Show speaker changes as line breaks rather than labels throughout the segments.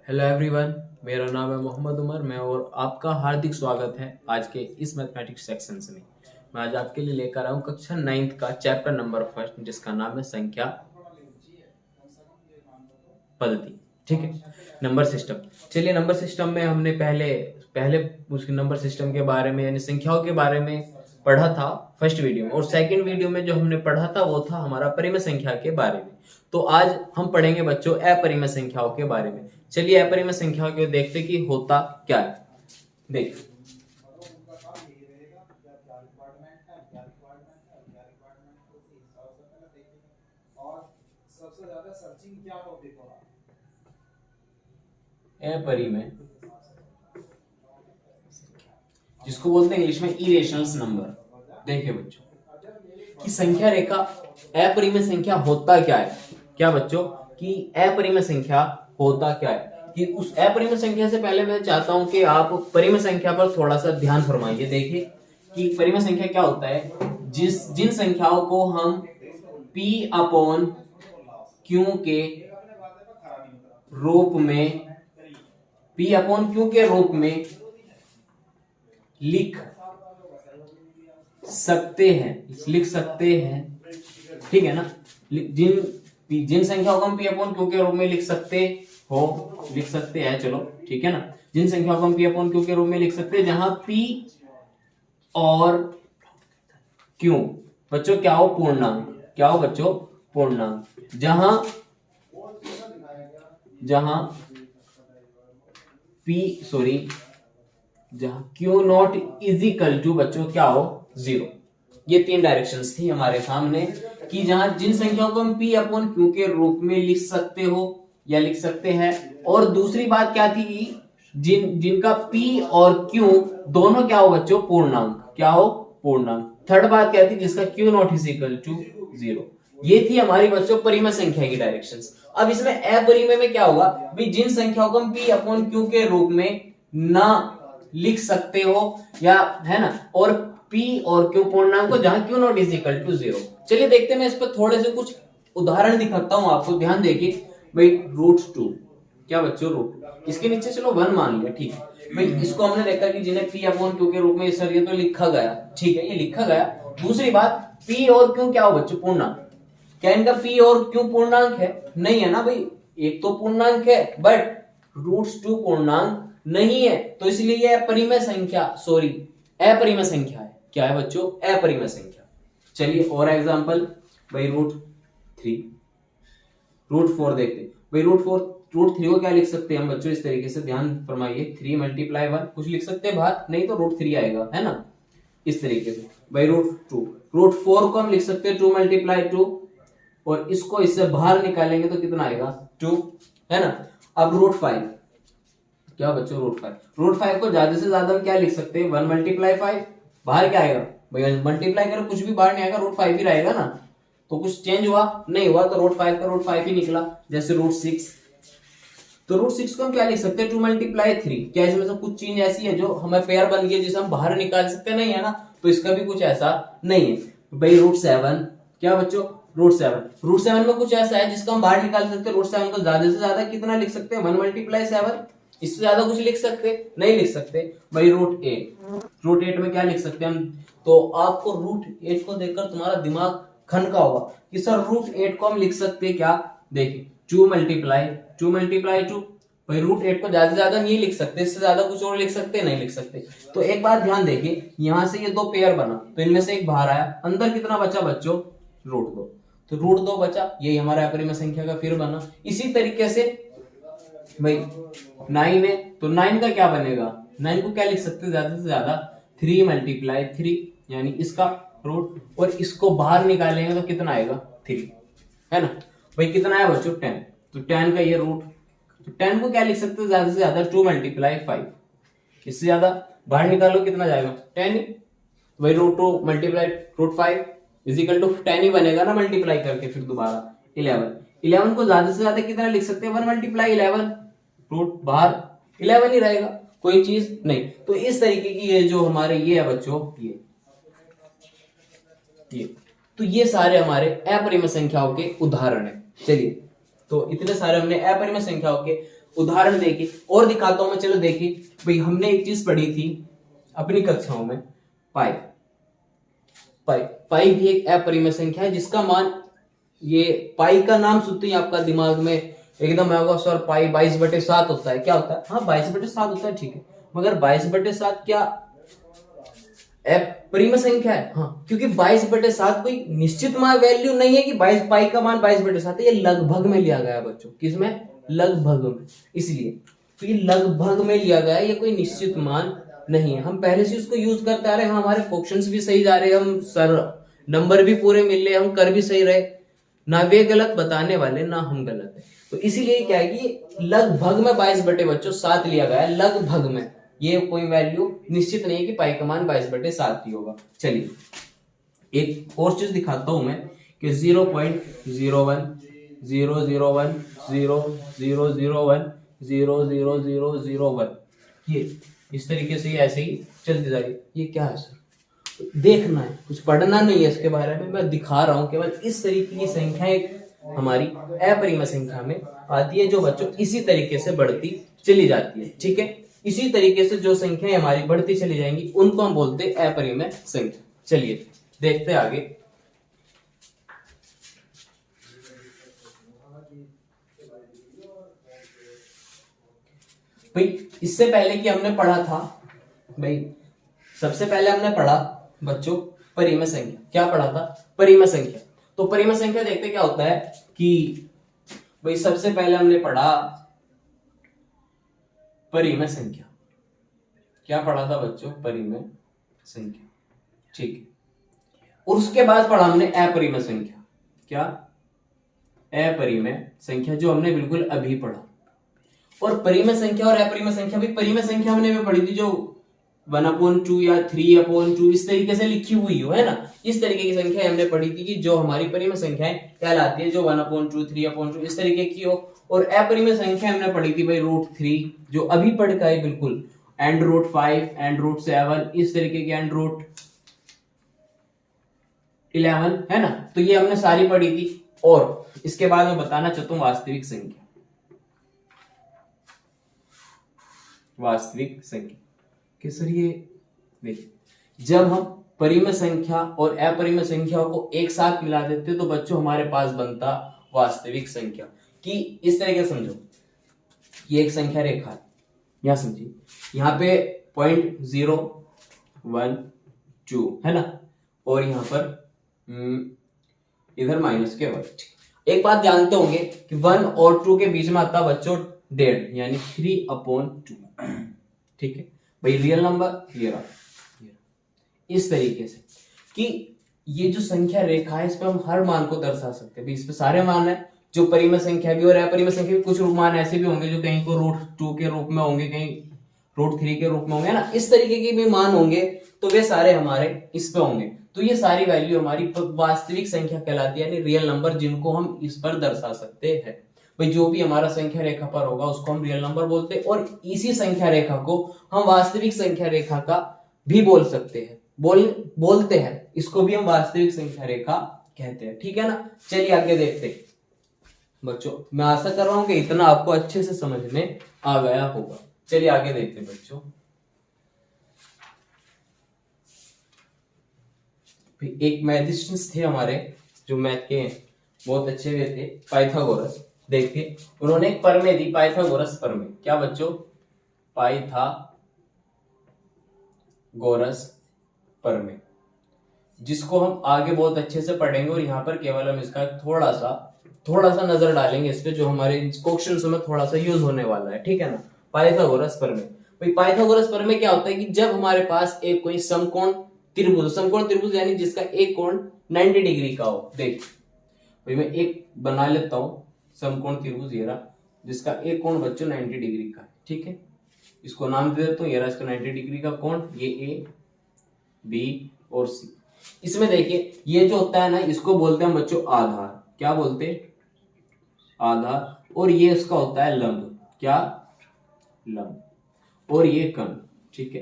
Hello everyone, मेरा नाम है मोहम्मद उमर। मैं और आपका हार्दिक स्वागत है आज के इस मैथमेटिक्स सेक्शंस में। मैं आज आपके लिए लेकर आया हूँ कक्षा 9th का चैप्टर नंबर फर्स्ट, जिसका नाम है संख्या पद्धति। ठीक है, नंबर सिस्टम। चलिए, नंबर सिस्टम में हमने पहले पहले उसके नंबर सिस्टम के बारे में यानी संख्याओं के बारे में पढ़ा था फर्स्ट वीडियो में, और सेकंड वीडियो में जो हमने पढ़ा था वो था हमारा परिमेय संख्या के बारे में। तो आज हम पढ़ेंगे बच्चों अपरिमेय संख्याओं के बारे में। चलिए अपरिमेय संख्याओं को देखते कि होता क्या है। देख, अपरिमेय जिसको बोलते हैं इंग्लिश में इरेशनल नंबर। देखिए बच्चों कि संख्या रेखा अपरिमेय संख्या होता क्या है। क्या बच्चों कि अपरिमेय संख्या होता क्या है, कि उस अपरिमेय संख्या से पहले मैं चाहता हूं कि आप परिमेय संख्या पर थोड़ा सा ध्यान फरमाइए। देखिए कि परिमेय संख्या क्या होता है। जिन संख्याओं को हम P अपॉन Q के रूप में P अपॉन Q के रूप में लिख सकते हैं, ठीक है ना। जिन संख्याओं को हम P अपॉन Q के रूप में लिख सकते हैं, चलो ठीक है ना। जिन संख्याओं को हम P अपॉन Q के रूप में लिख सकते हैं जहां P और Q बच्चों क्या हो, पूर्णांक। जहां Q not is equal to बच्चों क्या हो, 0। ये तीन डायरेक्शंस थी हमारे सामने कि जहां जिन संख्याओं को हम P अपॉन Q के रूप में लिख सकते हैं। और दूसरी बात क्या थी, जिनका P और Q दोनों क्या हो बच्चों, पूर्णांक। थर्ड बात क्या थी, जिसका Q not is equal to 0। ये थी हमारी बच्चों परिमेय संख्या की डायरेक्शंस। अब इसमें अपरिमेय में क्या होगा भाई, जिन संख्याओं को हम P अपॉन Q के रूप में ना लिख सकते हो या है ना, और P और Q पूर्णांक को जहां Q not is equal to 0। चलिए देखते हैं, मैं इस पर थोड़े से कुछ उदाहरण दिखाता हूं आपको। ध्यान देखिए भाई, √2 क्या बच्चों, रूट इसके नीचे चलो 1 मान लिया, ठीक है भाई। इसको हमने देखा कि जिन्हें P अपॉन Q के रूप में सर ये तो लिखा गया, ठीक है, ये लिखा गया। दूसरी बात, P और Q क्या हो बच्चों, पूर्णांक। क्या इनका P और Q पूर्णांक है? नहीं है ना भाई, एक तो पूर्णांक है बट √2 पूर्णांक नहीं है, तो इसलिए ये अपरिमेय संख्या है। क्या है बच्चों, अपरिमेय संख्या। चलिए और एग्जांपल भाई, √4 देखते हैं भाई। √3 को क्या लिख सकते हैं हम बच्चों, इस तरीके से ध्यान फरमाइए, 3 × 1 कुछ लिख सकते हैं बाहर, नहीं तो √3 आएगा, है ना, इस तरीके से भाई। √4 को हम लिख सकते हैं 2 × 2, और इसको इससे बाहर निकालेंगे तो कितना आएगा, 2, है ना। अब √5 क्या बच्चों, √5 को ज्यादा से ज्यादा हम क्या लिख सकते हैं, 1 × 5। बाहर क्या आएगा भैया, मल्टीप्लाई करो कुछ भी बाहर नहीं आएगा, √5 ही रहेगा ना। तो कुछ चेंज हुआ नहीं हुआ, तो √5 का √5 ही निकला। जैसे √6, तो √6 को हम क्या लिख सकते हैं, 2 × 3। क्या इसमें से कुछ चीज ऐसी है जो हमें पेयर बन गई जिसे हम बाहर निकाल सकते नहीं है ना, तो इसका भी कुछ ऐसा नहीं है भाई। √7 क्या बच्चों, √7 में कुछ ऐसा है जिसको हम बाहर निकाल सकते हैं। √7 को ज्यादा से ज्यादा कितना लिख सकते हैं, 1 × 7। इससे ज्यादा कुछ लिख सकते नहीं लिख सकते भाई। √8 में क्या लिख सकते हैं हम, तो आपको √8 को देखकर तुम्हारा दिमाग खनका होगा कि सर √8 को हम लिख सकते हैं क्या। देखिए 2 × 2 भाई, √8 को ज्यादा से ज्यादा नहीं लिख सकते, इससे ज्यादा कुछ और लिख सकते नहीं लिख सकते। तो एक बात ध्यान देखिए, यहां से ये 2 पेयर बना, तो इनमें से एक बाहर आया, अंदर कितना बचा बच्चों, √2। तो √2 बचा, यही हमारा अपरिमेय संख्या का फिर बना। इसी तरीके से भाई 9 है, तो 9 का क्या बनेगा, 9 को क्या लिख सकते हैं ज्यादा से ज्यादा, 3 × 3, यानी इसका रूट, और इसको बाहर निकालेंगे तो कितना आएगा, 3, है ना भाई। कितना है बच्चों, 10। तो 10 का ये रूट, तो 10 को क्या लिख सकते हैं ज्यादा से ज्यादा, 2 × 5। इससे ज्यादा बाहर निकालो कितना जाएगा, 10 ही भाई। √2 × √5 इज इक्वल टू 10 ही बनेगा ना, मल्टीप्लाई करके फिर दोबारा 11 को ज्यादा से ज्यादा कितना लिख सकते हैं, 1 × 11। रूट बाहर 11 ही रहेगा, कोई चीज नहीं। तो इस तरीके की ये जो हमारे ये है बच्चों, ये तो ये सारे हमारे अपरिमेय संख्याओं के उदाहरण है। चलिए, तो इतने सारे हमने अपरिमेय संख्याओं के उदाहरण देखिए और दिखाता हूं मैं। चलो देखिए भाई, हमने एक चीज पढ़ी थी अपनी कक्षाओं में, पाई। पाई पाई भी एक अपरिमेय संख्या है जिसका मान, ये पाई का नाम सुनते ही आपका दिमाग में एकदम आएगा सर पाई 22/7 होता है। क्या होता है? हाँ 22/7 होता है, ठीक है, मगर 22/7 क्या अपरिमेय संख्या है? हाँ, क्योंकि 22/7 कोई निश्चित मान वैल्यू नहीं है कि 22 पाई का मान 22/7 है। ये लगभग में लिया गया है बच्चों, किसमें? लगभग में। इसलिए तो ये लगभग में लिया गया है, ये कोई निश्चित मान नहीं है। हम पहले से उसको यूज करते आ रहे हैं, हमारे क्वेश्चंस भी सही जा रहे हैं, हम सर नंबर भी पूरे मिल रहे, हम कर भी सही रहे, ना वे गलत बताने वाले ना हम गलत है। तो इसीलिए क्या है कि लगभग में 22/7 लिया गया है, लगभग में। ये कोई वैल्यू निश्चित नहीं है कि पाई का मान 22/7 ही होगा। चलिए एक और चीज दिखाता हूं मैं कि 0.0100100001 ये इस तरीके से ऐसे ही चलती जा रही है। ये क्या है सर? देखना है, कुछ पढ़ना नहीं है इसके बारे में, मैं दिखा रहा हूं केवल। इस तरीके की संख्या एक हमारी अपरिमेय संख्या में आती है जो बच्चों इसी तरीके से बढ़ती चली जाती है, ठीक है। इसी तरीके से जो संख्याएं हमारी बढ़ती चली जाएंगी उनको हम बोलते हैं अपरिमेय संख्या। चलिए देखते हैं आगे। भाई इससे पहले कि हमने पढ़ा था, भाई सबसे पहले हमने पढ़ा बच्चों परिमेय संख्या। क्या पढ़ा था? परिमेय संख्या। तो परिमेय संख्या देखते क्या होता है कि भाई सबसे पहले हमने पढ़ा परिमेय संख्या। क्या पढ़ा था बच्चों? परिमेय संख्या, ठीक है। और उसके बाद पढ़ा हमने अपरिमेय संख्या। क्या? अपरिमेय संख्या, जो हमने बिल्कुल अभी पढ़ा। और परिमेय संख्या और अपरिमेय संख्या भी, परिमेय संख्या हमने भी पढ़ी थी जो 1/2 या 3/2 इस तरीके से लिखी हुई हो, है ना। इस तरीके की संख्या हमने पढ़ी थी कि जो हमारी परिमेय संख्याएं कहलाती है, जो 1/2 3/2 इस तरीके की हो। और अपरिमेय संख्या हमने पढ़ी थी भाई √3, जो अभी पढ़ का है बिल्कुल, एंड √5 एंड √7 इस तरीके की, एंड √11, है ना। तो ये हमने सारी पढ़ी थी। और इसके बाद मैं बताना चाहता हूं वास्तविक संख्या। वास्तविक संख्या कि सर ये देखिए, जब हम परिमेय संख्या और अपरिमेय संख्या को एक साथ मिला देते तो बच्चों हमारे पास बनता वास्तविक संख्या। कि इस तरह के समझो, ये एक संख्या रेखा है, यहां समझिए, यहाँ पे 0.012 है ना, और यहाँ पर इधर माइनस के वर्ग। एक बात जानते होंगे कि 1 और 2 के बीच में आता बच्चों 1.5 यानी 3/2, ठीक है भाई। रियल नंबर ये रहा, इस तरीके से कि ये जो संख्या रेखा है इस पे हम हर मान को दर्शा सकते हैं। इस पे सारे मान है, जो परिमेय संख्या भी और अपरिमेय संख्या भी। कुछ मान ऐसे भी होंगे जो कहीं को √2 के रूप में होंगे, कहीं √3 के रूप में होंगे, ना। इस तरीके के भी मान होंगे, तो वे सारे हमारे इस पे होंगे। तो ये सारी वैल्यू हमारी वास्तविक संख्या कहलाती है, यानी रियल नंबर, जिनको हम इस पर दर्शा सकते हैं। भाई जो भी हमारा संख्या रेखा पर होगा उसको हम रियल नंबर बोलते हैं, और इसी संख्या रेखा को हम वास्तविक संख्या रेखा का भी बोल सकते हैं, बोलते हैं। इसको भी हम वास्तविक संख्या रेखा कहते हैं, ठीक है ना। चलिए आगे देखते हैं बच्चों। मैं आशा कर रहा हूं कि इतना आपको अच्छे से समझ में आ गया होगा। चलिए आगे देखते हैं बच्चों। एक मैथमेटिशियंस थे हमारे, जो मैथ के बहुत अच्छे हुए थे, पाइथागोरस। देखिए उन्होंने एक प्रमेय दी, पाइथागोरस प्रमेय। क्या बच्चों? पाइथागोरस प्रमेय, जिसको हम आगे बहुत अच्छे से पढ़ेंगे। और यहाँ पर केवल हम इसका थोड़ा सा नजर डालेंगे इस पे, जो हमारे क्वेश्चंस में थोड़ा सा यूज होने वाला है, ठीक है ना। पाइथागोरस प्रमेय। भाई पाइथागोरस प्रमेय क्या होता है कि जब हमारे पास एक कोई समकोण त्रिभुज यानी जिसका एक कोण 90 डिग्री का हो। देख भाई मैं एक बना लेता हूं समकोण त्रिभुज, ये रहा, जिसका एक कोण बच्चों 90 डिग्री का है, ठीक है। इसको नाम दे देता हूं, ये रहा इसका 90 डिग्री का कोण, ये ए बी और सी। इसमें देखिए ये जो होता है ना, इसको बोलते हैं बच्चों आधार। क्या बोलते हैं? आधार। और ये इसका होता है लंब। क्या? लंब। और ये कर्ण, ठीक है।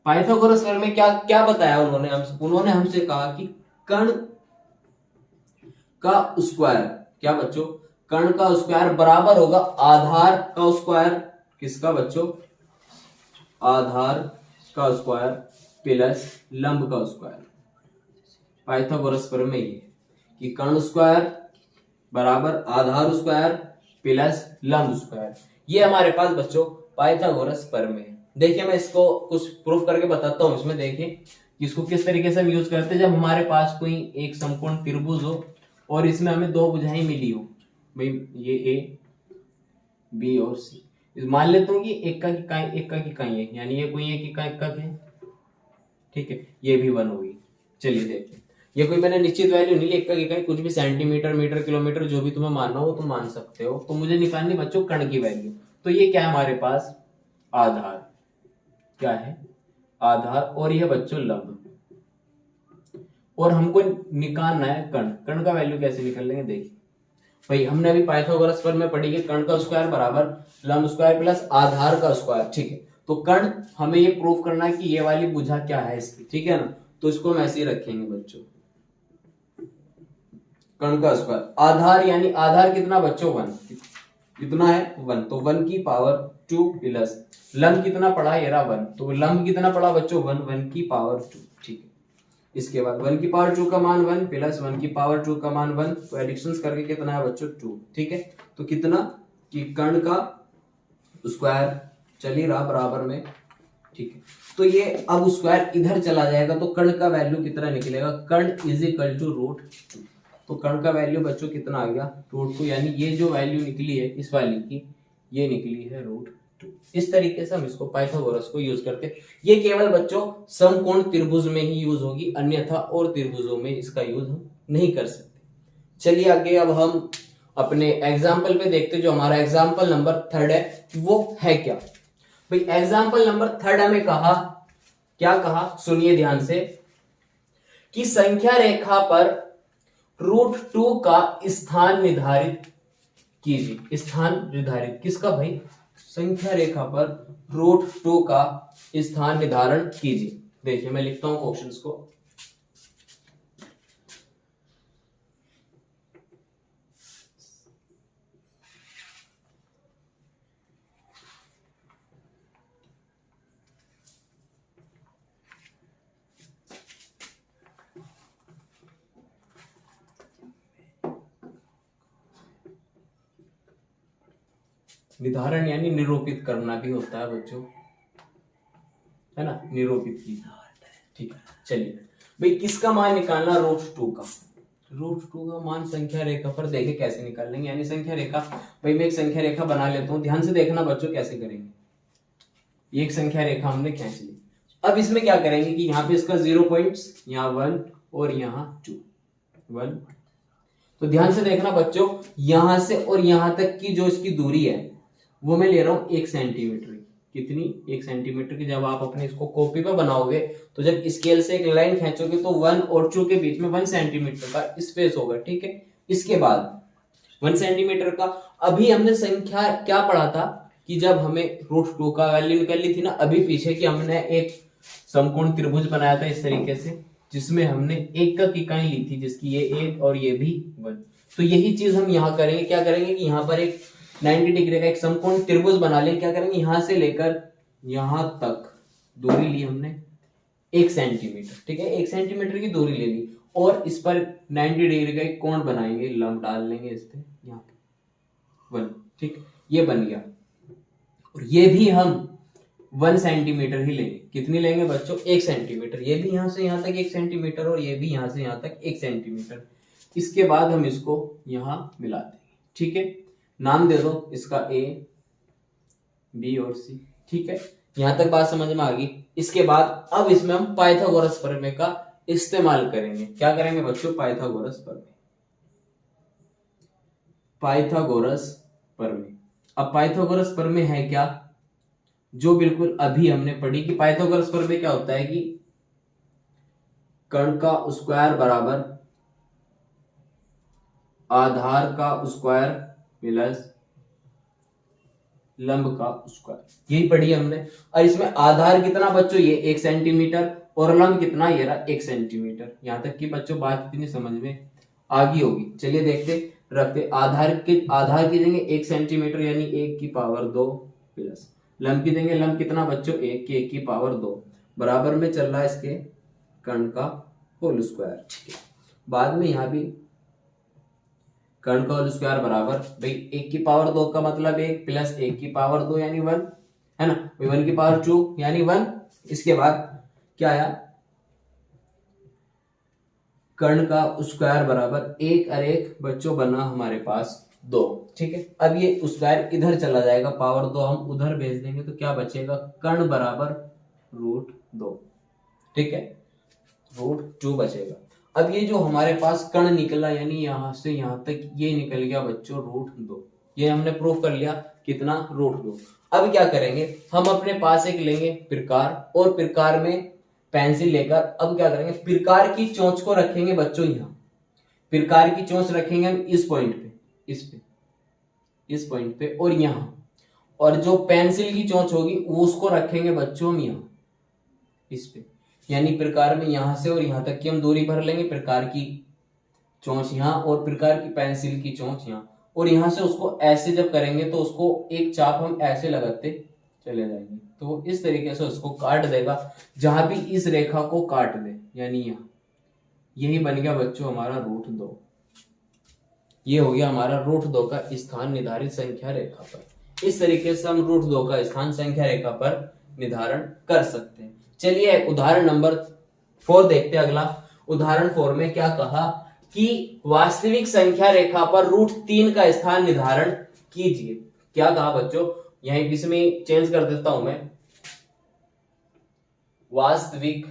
पाइथागोरस प्रमेय में क्या बताया उन्होंने हमसे कहा कि कर्ण का स्क्वायर, क्या बच्चों? कर्ण का स्क्वायर बराबर होगा आधार का स्क्वायर, किसका बच्चों, आधार का स्क्वायर प्लस लंब का स्क्वायर। पाइथागोरस प्रमेय ये कि कर्ण स्क्वायर बराबर आधार स्क्वायर प्लस लंब स्क्वायर, ये हमारे पास बच्चों पाइथागोरस प्रमेय है। देखिए मैं इसको कुछ प्रूफ करके बताता हूं। इसमें देखिए कि इसको किस तरीके से हम यूज करते हैं। जब हमारे पास कोई एक समकोण त्रिभुज हो और इसमें हमें दो भुजाएं मिली हो, भाई ये ए बी और सी, मान लेता हूँ कि एक का इकाई है, यानी ये कोई एक एकक है, ठीक है, ये भी 1 होगी। चलिए देखिए, ये कोई मैंने निश्चित वैल्यू नहीं ली, एक का इकाई कुछ भी सेंटीमीटर मीटर किलोमीटर जो भी तुम्हें मानना हो तुम मान सकते हो। तो मुझे निकालनी बच्चों कर्ण की वैल्यू। तो ये क्या है हमारे पास, आधार, क्या है आधार, और यह बच्चों लंब, और हमको निकालना है कर्ण। कर्ण का वैल्यू कैसे निकाल लेंगे, देखिए भाई हमने अभी पाइथागोरस प्रमेय में पढ़ी कि कर्ण का स्क्वायर बराबर लंब स्क्वायर प्लस आधार का स्क्वायर, ठीक है। तो कर्ण हमें ये प्रूव करना है कि ये वाली भुजा क्या है इसकी, ठीक है ना। तो इसको हम ऐसे ही रखेंगे बच्चों, कर्ण का स्क्वायर, आधार यानी आधार कितना बच्चों 1, कितना है 1, तो 1 की पावर 2 प्लस लंब कितना पड़ा है 1, तो लंब कितना पड़ा बच्चों 1 की पावर 2, ठीक है। इसके बाद 1 की पावर 2 का मान 1 प्लस 1 की पावर 2 का मान 1, तो एडिशंस करके कितना है बच्चों 2, ठीक है। तो कितना कि कर्ण का स्क्वायर चल ही रहा बराबर में, ठीक है। तो ये अब स्क्वायर इधर चला जाएगा तो कर्ण का वैल्यू कितना निकलेगा, कर्ण इज इक्वल टू √2। तो कर्ण का वैल्यू बच्चों कितना आ गया √2, यानी ये जो वैल्यू निकली है इस वाली की, ये निकली है √2। इस तरीके से हम इसको पाइथागोरस को यूज करते हैं। ये केवल बच्चों समकोण त्रिभुज में ही यूज होगी, अन्यथा और त्रिभुजों में इसका यूज हम नहीं कर सकते। चलिए आगे अब हम अपने एग्जाम्पल पे देखते हैं। जो हमारा एग्जाम्पल नंबर 3 है वो है क्या भाई, एग्जाम्पल नंबर 3 हमें कहा, क्या कहा सुनिए ध्यान से, कि संख्या रेखा पर √2 का स्थान निर्धारित कीजिए। स्थान निर्धारित किसका भाई, संख्या रेखा पर √2 का स्थान निर्धारण कीजिए। देखिए मैं लिखता हूं क्वेश्चंस को। निर्धारण यानी निरूपित करना भी होता है बच्चों, है ना, निरूपित कीजिए, ठीक है। चलिए भाई किसका मान निकालना, √2 का। √2 का मान संख्या रेखा पर, देखे कैसे निकाल लेंगे, यानी संख्या रेखा, भाई मैं एक संख्या रेखा बना लेता हूं, ध्यान से देखना बच्चों कैसे करेंगे। एक संख्या रेखा हमने खींच ली। अब इसमें क्या करेंगे कि यहाँ पे इसका 0 पॉइंट्स, यहाँ 1 और यहाँ 2, 1। तो ध्यान से देखना बच्चों, यहां से और यहां तक की जो इसकी दूरी है वो मैं ले रहा हूं 1 सेंटीमीटर। कितनी, 1 सेंटीमीटर की। जब आप अपने इसको कॉपी पर बनाओगे तो जब स्केल से एक लाइन खींचोगे तो 1 और 2 के बीच में 1 सेंटीमीटर का स्पेस होगा, ठीक है। इसके बाद 1 सेंटीमीटर का, अभी हमने संख्या क्या पढ़ा था कि जब हमें √2 का वैल्यू निकल ली थी ना, अभी पीछे की हमने एक समकोण त्रिभुज बनाया था इस तरीके से, जिसमें हमने एकक इकाई ली थी, जिसकी ये 1 और ये भी 1। तो यही चीज हम यहाँ करेंगे। क्या करेंगे कि यहाँ पर एक 90 डिग्री का एक समकोण त्रिभुज बना ले। क्या करेंगे, यहां से लेकर यहां तक दूरी ली हमने 1 सेंटीमीटर, ठीक है, 1 सेंटीमीटर की दूरी ले ली, और इस पर 90 डिग्री का एक कोण बनाएंगे, लंब डाल लेंगे इस पे, यहाँ पे 1, ठीक, ये बन गया। और ये भी हम 1 सेंटीमीटर ही लेंगे। कितनी लेंगे बच्चों, 1 सेंटीमीटर। ये भी यहां से यहां तक 1 सेंटीमीटर, और ये भी यहां से यहां तक 1 सेंटीमीटर। इसके बाद हम इसको यहां मिला देंगे, ठीक है। नाम दे दो इसका A, B और C, ठीक है। यहां तक बात समझ में आ गई। इसके बाद अब इसमें हम पाइथागोरस प्रमेय का इस्तेमाल करेंगे। क्या करेंगे बच्चों, पाइथागोरस प्रमेय। पाइथागोरस प्रमेय, अब पाइथागोरस प्रमेय है क्या, जो बिल्कुल अभी हमने पढ़ी कि पाइथागोरस प्रमेय क्या होता है कि कर्ण का स्क्वायर बराबर आधार का स्क्वायर प्लस लंब का स्क्वायर, यही पढ़ी हमने। और इसमें आधार कितना बच्चों, ये 1 सेंटीमीटर, और लंब कितना, ये रहा 1 सेंटीमीटर। यहां तक कि बच्चों बात इतनी समझ में आ गई होगी। चलिए देखते, रखते, आधार की देंगे 1 सेंटीमीटर यानी 1 की पावर 2 प्लस लंब की देंगे, लंब कितना बच्चों 1 की पावर 2 बराबर में चल रहा है इसके कर्ण का होल स्क्वायर। ठीक है, बाद में यहाँ भी कर्ण का होल स्क्वायर बराबर भाई 1 की पावर 2 का मतलब 1 प्लस 1 की पावर 2 यानी 1 है ना, 1 की पावर 2 यानी 1। इसके बाद क्या आया, कर्ण का स्क्वायर बराबर 1 और 1 बच्चों बना हमारे पास 2। ठीक है, अब ये स्क्वायर इधर चला जाएगा, पावर 2 हम उधर भेज देंगे तो क्या बचेगा, कर्ण बराबर √2। ठीक है, √2 बचेगा। अब ये जो हमारे पास कर्ण निकला यानी यहां से यहां तक ये निकल गया बच्चों √2, ये हमने प्रूफ कर लिया कितना √2। अब क्या करेंगे, हम अपने पास एक लेंगे प्रकार और प्रकार में पेंसिल लेकर अब क्या करेंगे, प्रकार की चोंच को रखेंगे बच्चों यहाँ, प्रकार की चोंच रखेंगे हम इस पॉइंट पे, इस पॉइंट पे और यहाँ, और जो पेंसिल की चोंच होगी वो उसको रखेंगे बच्चों हम यहाँ इस पे, यानी प्रकार में यहां से और यहां तक की हम दूरी भर लेंगे, प्रकार की चोंच यहाँ और प्रकार की पेंसिल की चोंच यहाँ, और यहां से उसको ऐसे जब करेंगे तो उसको एक चाप हम ऐसे लगाते चले जाएंगे, तो वो इस तरीके से उसको काट देगा, जहां भी इस रेखा को काट दे यानी यहाँ, यही बन गया बच्चों हमारा √2। ये हो गया हमारा √2 का स्थान निर्धारित संख्या रेखा पर। इस तरीके से हम √2 का स्थान संख्या रेखा पर निर्धारण कर सकते हैं। चलिए उदाहरण नंबर 4 देखते हैं। अगला उदाहरण 4 में क्या कहा कि वास्तविक संख्या रेखा पर √3 का स्थान निर्धारण कीजिए। क्या कहा बच्चों, यहीं इसमें चेंज कर देता हूं मैं, वास्तविक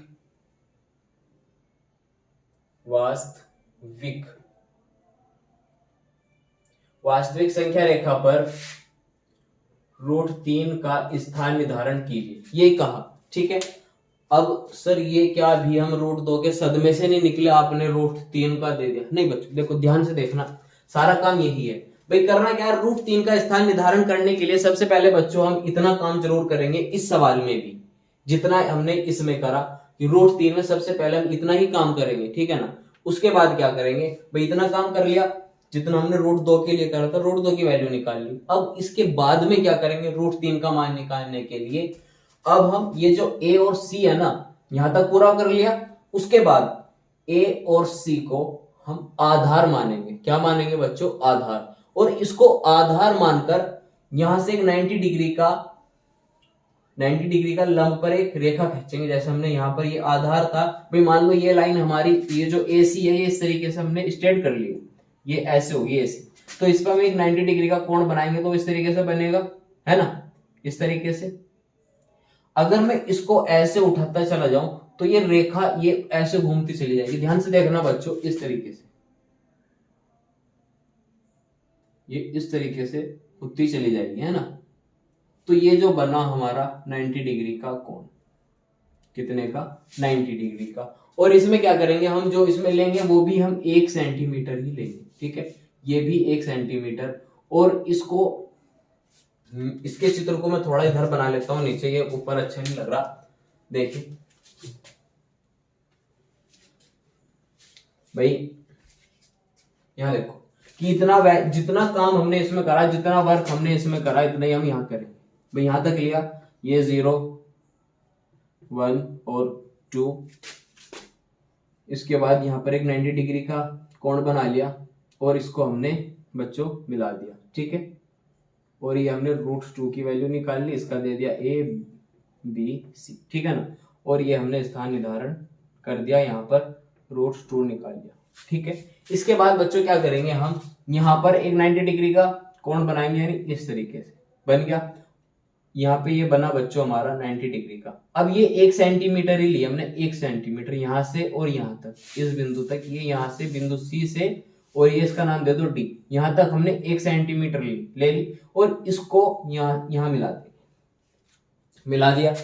संख्या रेखा पर √3 का स्थान निर्धारण कीजिए, ये कहा। ठीक है, अब सर ये क्या भी हम √2 के सदमे से नहीं निकले, आपने √3 का दे दिया? नहीं बच्चों देखो ध्यान से देखना, सारा काम यही है भाई। करना क्या है, √3 का स्थान निर्धारण करने के लिए सबसे पहले बच्चों हम इतना काम जरूर करेंगे, इस सवाल में भी जितना हमने इसमें करा कि √3 में सबसे पहले हम इतना ही काम करेंगे, ठीक है ना। उसके बाद क्या करेंगे भाई, इतना काम कर लिया जितना हमने √2 के लिए करा था, √2 की वैल्यू निकाल ली। अब इसके बाद में क्या करेंगे, √3 का मान निकालने के लिए अब हम ये जो a और c है ना, यहां तक पूरा कर लिया। उसके बाद a और c को हम आधार मानेंगे। क्या मानेंगे बच्चों, आधार। और इसको आधार मानकर यहां से एक 90 डिग्री का लंब पर एक रेखा खींचेंगे, जैसे हमने यहाँ पर ये आधार था भाई, मान लो ये लाइन हमारी, ये जो AC है ये इस तरीके से हमने स्ट्रेट कर लिया, ये ऐसे होगी AC, तो इस पर हम एक 90 डिग्री का कोण बनाएंगे तो इस तरीके से बनेगा, है ना, इस तरीके से। अगर मैं इसको ऐसे उठाता चला जाऊं तो ये रेखा ये ऐसे घूमती चली जाएगी। ध्यान से देखना बच्चों, इस तरीके से ये इस तरीके से उठती चली जाएगी, है ना। तो ये जो बना हमारा 90 डिग्री का कोण, कितने का, 90 डिग्री का। और इसमें क्या करेंगे, हम जो इसमें लेंगे वो भी हम 1 सेंटीमीटर ही लेंगे, ठीक है, ये भी 1 सेंटीमीटर। और इसको इसके चित्र को मैं थोड़ा इधर बना लेता हूं, नीचे ये ऊपर अच्छा नहीं लग रहा। देखिए भाई, यहां देखो कि जितना काम हमने इसमें करा, जितना वर्क हमने इसमें करा, इतना ही हम यहां करें भाई। यहां तक लिया, ये 0 1 और 2, इसके बाद यहां पर एक 90 डिग्री का कोण बना लिया और इसको हमने बच्चों मिला दिया, ठीक है। और ये हमने √2 की वैल्यू निकाल ली, इसका दे दिया A B C, ठीक है ना। और ये हमने स्थान निर्धारण कर दिया, यहाँ पर √2 निकाल लिया, ठीक है। इसके बाद बच्चों क्या करेंगे, हम यहाँ पर एक 90 डिग्री का कोण बनाएंगे, यानी इस तरीके से बन गया। यहाँ पे ये बना बच्चों हमारा 90 डिग्री का। अब ये 1 सेंटीमीटर ही लिया हमने, 1 सेंटीमीटर यहाँ से और यहाँ तक, इस बिंदु तक, ये यहाँ से बिंदु C से, और ये इसका नाम दे दो D, यहाँ तक हमने 1 सेंटीमीटर ले ली और इसको यहाँ मिला दिया।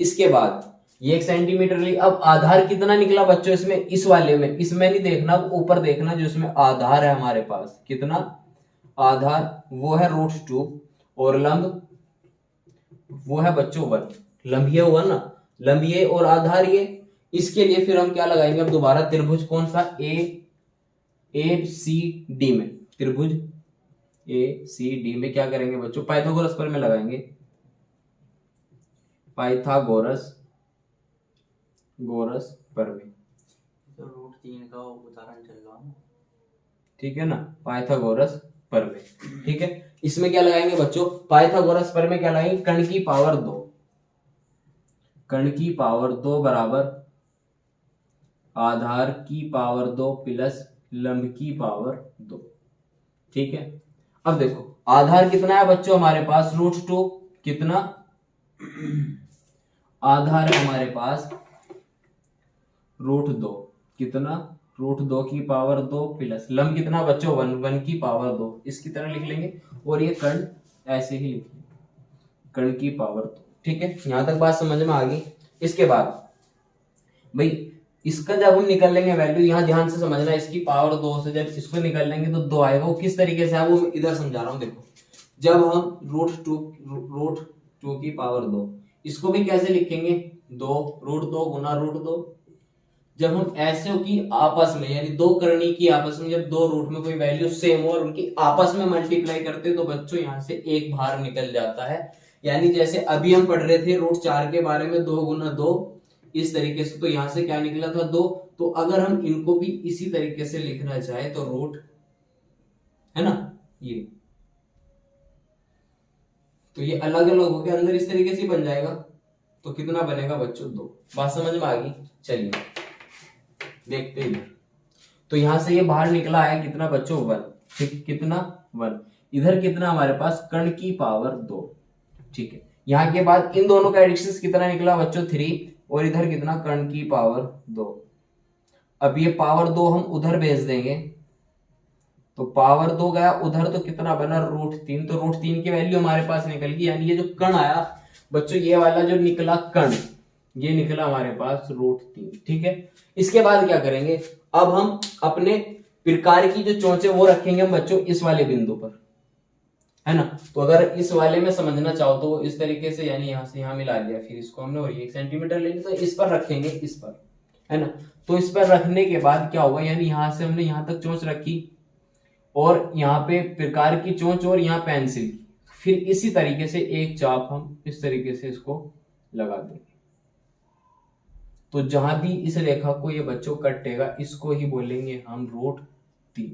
इसके बाद ये 1 सेंटीमीटर ली। अब आधार कितना निकला बच्चों इसमें, इस वाले में, इसमें नहीं देखना, ऊपर देखना जो इसमें आधार है हमारे पास, कितना आधार, वो है √2, और लंब वो है बच्चों 1, लंब ये हुआ ना, लंब ये और आधार ये। इसके लिए फिर हम क्या लगाएंगे, अब दोबारा त्रिभुज कौन सा, ACD में, त्रिभुज ए सी डी में क्या करेंगे बच्चों, पाइथागोरस प्रमेय लगाएंगे, पाइथागोरस प्रमेय।
तो रूट 3 का उदाहरण चल रहा है,
ठीक है ना, पाइथागोरस प्रमेय। ठीक है, इसमें क्या लगाएंगे बच्चों, पाइथागोरस प्रमेय क्या लगाएंगे, कण की पावर 2, कण की पावर 2 बराबर आधार की पावर 2 प्लस लंब की पावर 2। ठीक है, अब देखो आधार कितना है बच्चों हमारे पास, √2, कितना आधार है हमारे पास √2, कितना √2 की पावर 2 प्लस लंब कितना बच्चों 1 की पावर 2, इसकी तरह लिख लेंगे, और ये कण ऐसे ही लिख लेंगे, कण की पावर 2। ठीक है, यहां तक बात समझ में आ गई। इसके बाद भाई इसका जब हम निकल लेंगे वैल्यू, यहां ध्यान से समझना, इसकी पावर 2 से जब इसको निकल लेंगे तो 2 आएगा। वो किस तरीके से है वो इधर समझा रहा हूं, देखो जब हम √2 की पावर 2, इसको भी कैसे लिखेंगे, 2 √2 गुना √2। जब हम ऐसे की आपस में, यानी दो करणी की आपस में, जब दो रूट में कोई वैल्यू सेम हो और उनकी आपस में मल्टीप्लाई करते हैं तो बच्चों यहां से एक बाहर निकल जाता है। यानी जैसे अभी हम पढ़ रहे थे √4 के बारे में, 2 गुना 2 इस तरीके से, तो यहां से क्या निकला था 2। तो अगर हम इनको भी इसी तरीके से लिखना चाहे तो रूट है ना, ये तो ये अलग अलग हो गया, अंदर इस तरीके से बन जाएगा, तो कितना बनेगा बच्चों 2। बात समझ में आ गई, चलिए देखते हैं। तो यहां से ये बाहर निकला है कितना बच्चों 1, ठीक, कितना 1, इधर कितना हमारे पास कण की पावर 2। ठीक है, यहाँ के बाद इन दोनों का एडिशन कितना निकला बच्चों 3, और इधर कितना कण की पावर 2। अब ये पावर 2 हम उधर भेज देंगे, तो पावर 2 गया उधर, तो कितना बना √3, तो √3 की वैल्यू हमारे पास निकल गई। यानी ये जो कण आया बच्चों, ये वाला जो निकला कण, ये निकला हमारे पास √3। ठीक है, इसके बाद क्या करेंगे, अब हम अपने प्रकार की जो चोंच है वो रखेंगे हम बच्चों इस वाले बिंदु पर, है ना। तो अगर इस वाले में समझना चाहो तो इस तरीके से, यानी यहां से यहां मिला लिया, फिर इसको हमने और 1 सेंटीमीटर ले लिया, तो इस पर रखेंगे, इस पर, है ना। तो इस पर रखने के बाद क्या होगा, यानी यहां से हमने यहां तक चोंच रखी, और यहाँ पे प्रकार की चोंच, और यहाँ पेंसिल, फिर इसी तरीके से एक चाप हम इस तरीके से इसको लगा देंगे। तो जहां भी इस रेखा को ये बच्चों कटेगा, इसको ही बोलेंगे हम √3।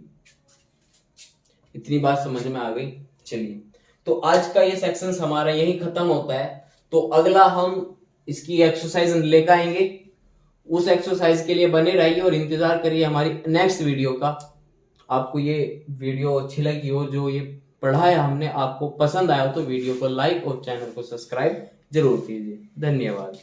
इतनी बात समझ में आ गई। चलिए, तो आज का ये सेक्शन हमारा यही खत्म होता है। तो अगला हम इसकी एक्सरसाइज लेकर आएंगे, उस एक्सरसाइज के लिए बने रहिए और इंतजार करिए हमारी नेक्स्ट वीडियो का। आपको ये वीडियो अच्छी लगी हो, जो ये पढ़ाया हमने आपको पसंद आया हो, तो वीडियो को लाइक और चैनल को सब्सक्राइब जरूर कीजिए। धन्यवाद।